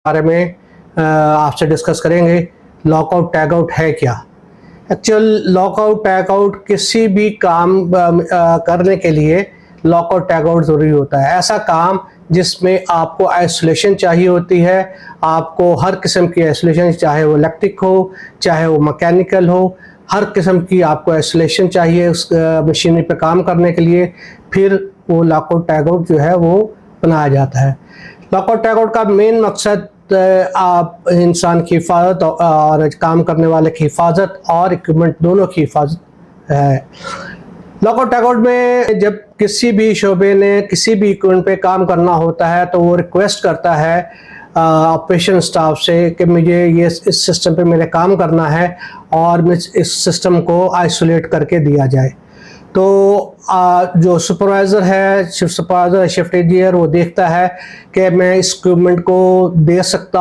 बारे में आपसे डिस्कस करेंगे। लॉकआउट टैगआउट है क्या? एक्चुअल लॉकआउट टैगआउट किसी भी काम करने के लिए लॉकआउट टैगआउट ज़रूरी होता है। ऐसा काम जिसमें आपको आइसोलेशन चाहिए होती है, आपको हर किस्म की आइसोलेशन, चाहे वो इलेक्ट्रिक हो, चाहे वो मैकेनिकल हो, हर किस्म की आपको आइसोलेशन चाहिए उस मशीनरी पे काम करने के लिए, फिर वो लॉकआउट टैगआउट जो है वो बनाया जाता है। लॉकआउट टैगआउट का मेन मकसद आप इंसान की हिफाजत और काम करने वाले की हिफाजत और इक्विपमेंट दोनों की हिफाजत है। लॉकआउट टैगआउट में जब किसी भी शोबे ने किसी भी इक्विपमेंट पे काम करना होता है तो वो रिक्वेस्ट करता है ऑपरेशन स्टाफ से कि मुझे ये इस सिस्टम पे मेरे काम करना है और इस सिस्टम को आइसोलेट करके दिया जाए। तो जो सुपरवाइज़र है, शिफ्ट सुपरवाइज़र, शिफ्ट इंजीनियर, वो देखता है कि मैं इस इक्विपमेंट को दे सकता